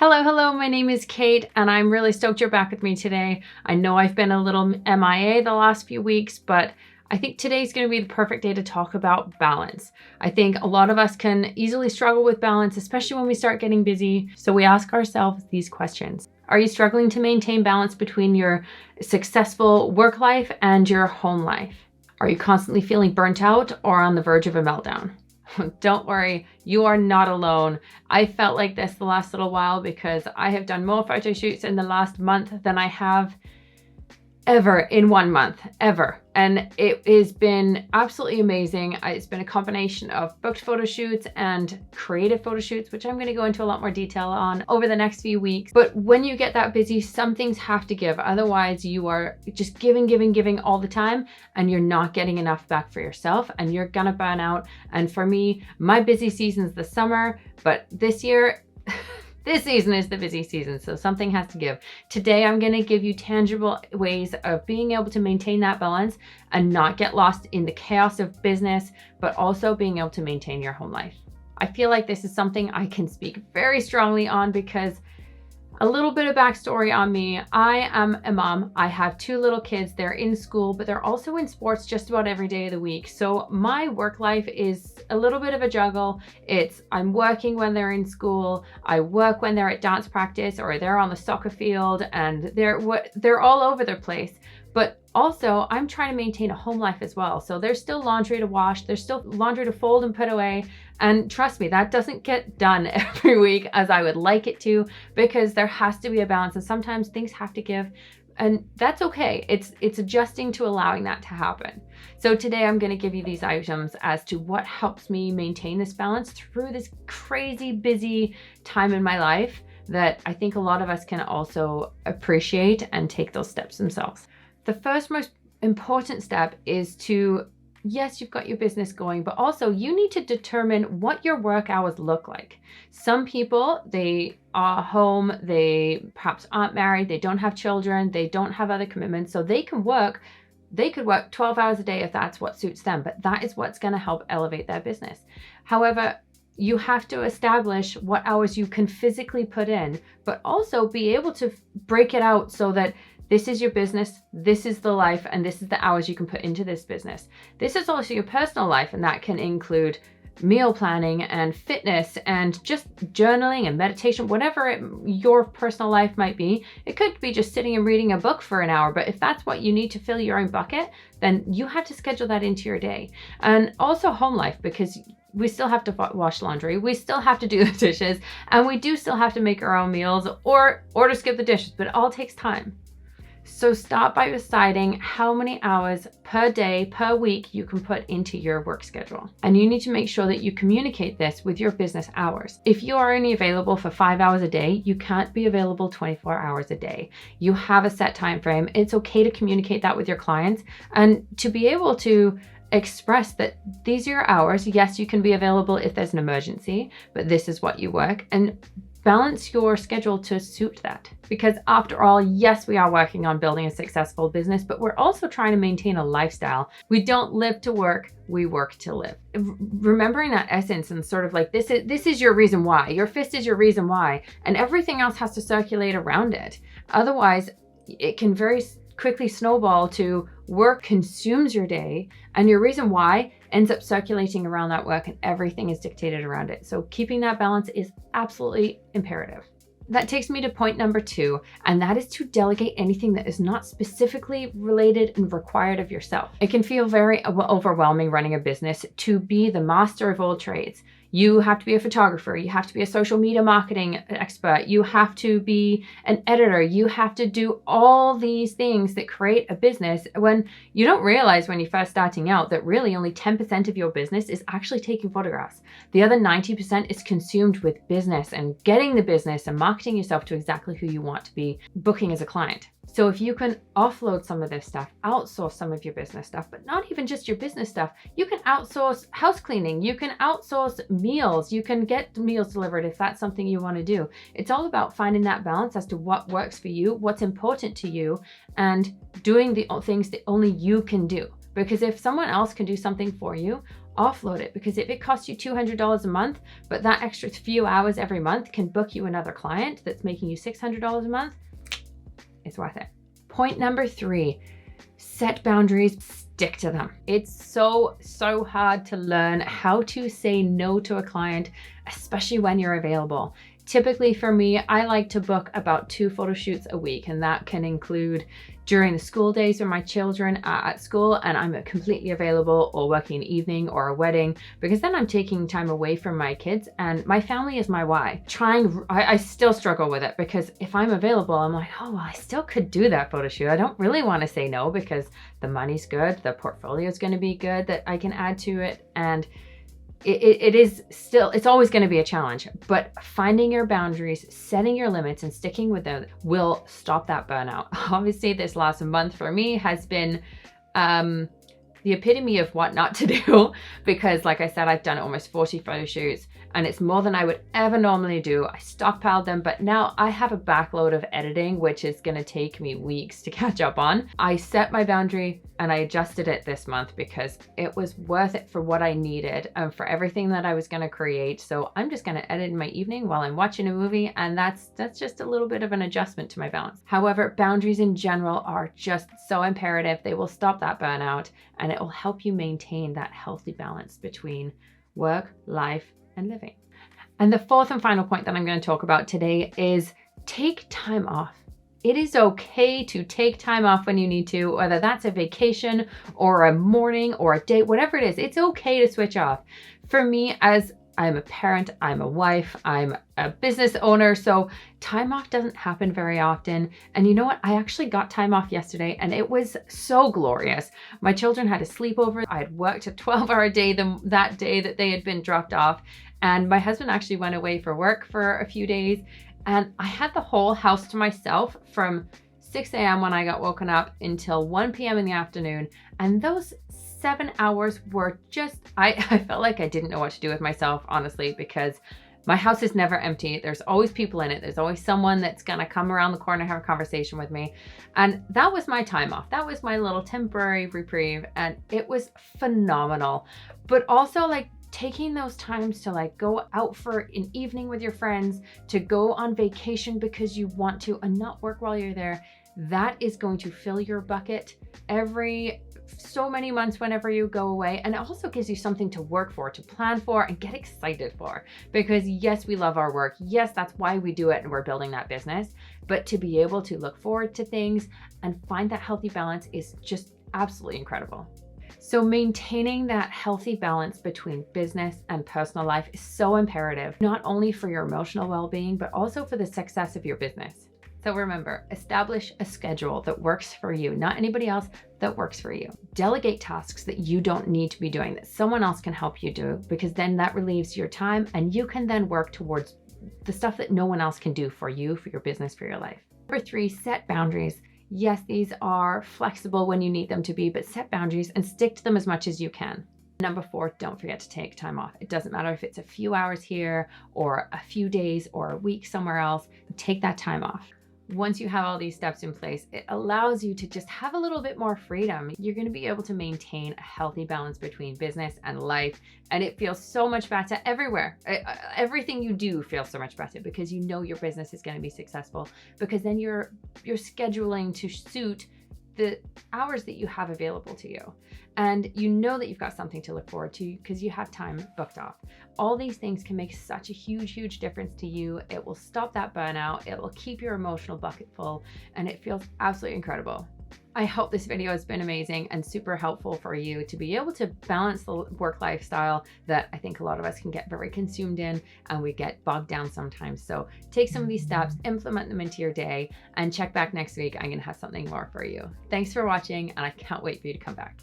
Hello, my name is Kate, and I'm really stoked you're back with me today. I know I've been a little MIA the last few weeks, but I think today's going to be the perfect day to talk about balance. I think a lot of us can easily struggle with balance, especially when we start getting busy. So we ask ourselves these questions. Are you struggling to maintain balance between your successful work life and your home life? Are you constantly feeling burnt out or on the verge of a meltdown? Don't worry, you are not alone. I felt like this the last little while because I have done more photo shoots in the last month than I have ever in 1 month, ever. And it has been absolutely amazing. It's been a combination of booked photo shoots and creative photo shoots, which I'm going to go into a lot more detail on over the next few weeks. But when you get that busy, some things have to give. Otherwise, you are just giving all the time, and you're not getting enough back for yourself, and you're going to burn out. And for me, my busy season's the summer, but this year, this season is the busy season, so something has to give. Today, I'm going to give you tangible ways of being able to maintain that balance and not get lost in the chaos of business, but also being able to maintain your home life. I feel like this is something I can speak very strongly on because a little bit of backstory on me. I am a mom. I have 2 little kids. They're in school, but they're also in sports just about every day of the week. So my work life is a little bit of a juggle. I'm working when they're in school. I work when they're at dance practice or they're on the soccer field, and they're all over the place. But also, I'm trying to maintain a home life as well. So there's still laundry to wash. There's still laundry to fold and put away. And trust me, that doesn't get done every week as I would like it to, because there has to be a balance. And sometimes things have to give. And that's okay. It's adjusting to allowing that to happen. So today I'm going to give you these items as to what helps me maintain this balance through this crazy busy time in my life that I think a lot of us can also appreciate and take those steps themselves. The first most important step is to, yes, you've got your business going, but also you need to determine what your work hours look like. Some people, they are home, they perhaps aren't married, they don't have children, they don't have other commitments, so they could work 12 hours a day if that's what suits them, but that is what's going to help elevate their business. However, you have to establish what hours you can physically put in, but also be able to break it out so that this is your business, this is the life, and this is the hours you can put into this business. This is also your personal life, and that can include meal planning and fitness and just journaling and meditation, whatever your personal life might be. It could be just sitting and reading a book for an hour, but if that's what you need to fill your own bucket, then you have to schedule that into your day. And also home life, because we still have to wash laundry, we still have to do the dishes, and we do still have to make our own meals or to skip the dishes, but it all takes time. So start by deciding how many hours per day, per week you can put into your work schedule. And you need to make sure that you communicate this with your business hours. If you are only available for 5 hours a day, you can't be available 24 hours a day. You have a set time frame. It's okay to communicate that with your clients and to be able to express that these are your hours. Yes, you can be available if there's an emergency, but this is what you work, and balance your schedule to suit that. Because after all, yes, we are working on building a successful business, but we're also trying to maintain a lifestyle. We don't live to work, we work to live. Remembering that essence and sort of like this is your reason why. Your fist is your reason why, and everything else has to circulate around it. Otherwise, it can very quickly snowball to work consumes your day, and your reason why ends up circulating around that work, and everything is dictated around it. So keeping that balance is absolutely imperative. That takes me to point number 2, and that is to delegate anything that is not specifically related and required of yourself. It can feel very overwhelming running a business to be the master of all trades. You have to be a photographer, you have to be a social media marketing expert, you have to be an editor, you have to do all these things that create a business, when you don't realize when you're first starting out that really only 10% of your business is actually taking photographs. The other 90% is consumed with business and getting the business and marketing yourself to exactly who you want to be booking as a client. So if you can offload some of this stuff, outsource some of your business stuff, but not even just your business stuff, you can outsource house cleaning, you can outsource meals, you can get meals delivered if that's something you want to do. It's all about finding that balance as to what works for you, what's important to you, and doing the things that only you can do. Because if someone else can do something for you, offload it, because if it costs you $200 a month, but that extra few hours every month can book you another client that's making you $600 a month, it's worth it. Point number 3, set boundaries, stick to them. It's so hard to learn how to say no to a client, especially when you're available. Typically for me, I like to book about 2 photo shoots a week, and that can include during the school days when my children are at school and I'm completely available, or working an evening or a wedding, because then I'm taking time away from my kids, and my family is my why. I still struggle with it, because if I'm available, I'm like, oh, well, I still could do that photo shoot. I don't really want to say no, because the money's good, the portfolio is going to be good that I can add to it, and it's always going to be a challenge. But finding your boundaries, setting your limits, and sticking with them will stop that burnout. Obviously, this last month for me has been the epitome of what not to do, because like I said, I've done almost 40 photo shoots, and it's more than I would ever normally do. I stockpiled them, but now I have a backload of editing, which is going to take me weeks to catch up on. I set my boundary and I adjusted it this month because it was worth it for what I needed and for everything that I was going to create. So I'm just going to edit in my evening while I'm watching a movie, and that's just a little bit of an adjustment to my balance. However, boundaries in general are just so imperative. They will stop that burnout, and it will help you maintain that healthy balance between work, life, and living. And the 4th and final point that I'm going to talk about today is take time off. It is okay to take time off when you need to, whether that's a vacation or a morning or a date, whatever it is, it's okay to switch off. For me, as I'm a parent, I'm a wife, I'm a business owner, so time off doesn't happen very often. And you know what? I actually got time off yesterday, and it was so glorious. My children had a sleepover. I had worked a 12-hour day that day that they had been dropped off. And my husband actually went away for work for a few days. And I had the whole house to myself from 6 a.m. when I got woken up until 1 p.m. in the afternoon. And those 7 hours were just, I felt like I didn't know what to do with myself, honestly, because my house is never empty. There's always people in it. There's always someone that's gonna come around the corner, have a conversation with me. And that was my time off. That was my little temporary reprieve, and it was phenomenal. But also, like, taking those times to like go out for an evening with your friends, to go on vacation because you want to and not work while you're there, that is going to fill your bucket every so many months whenever you go away. And it also gives you something to work for, to plan for, and get excited for. Because yes, we love our work. Yes, that's why we do it and we're building that business. But to be able to look forward to things and find that healthy balance is just absolutely incredible. So maintaining that healthy balance between business and personal life is so imperative, not only for your emotional well-being, but also for the success of your business. So remember, establish a schedule that works for you, not anybody else, that works for you. Delegate tasks that you don't need to be doing, that someone else can help you do, because then that relieves your time and you can then work towards the stuff that no one else can do for you, for your business, for your life. Number 3, set boundaries. Yes, these are flexible when you need them to be, but set boundaries and stick to them as much as you can. Number 4, don't forget to take time off. It doesn't matter if it's a few hours here or a few days or a week somewhere else, take that time off. Once you have all these steps in place, it allows you to just have a little bit more freedom. You're going to be able to maintain a healthy balance between business and life, and it feels so much better everywhere. Everything you do feels so much better because you know your business is going to be successful, because then you're scheduling to suit the hours that you have available to you. And you know that you've got something to look forward to because you have time booked off. All these things can make such a huge difference to you. It will stop that burnout. It will keep your emotional bucket full, and it feels absolutely incredible. I hope this video has been amazing and super helpful for you to be able to balance the work lifestyle that I think a lot of us can get very consumed in, and we get bogged down sometimes. So take some of these steps, implement them into your day, and check back next week. I'm going to have something more for you. Thanks for watching, and I can't wait for you to come back.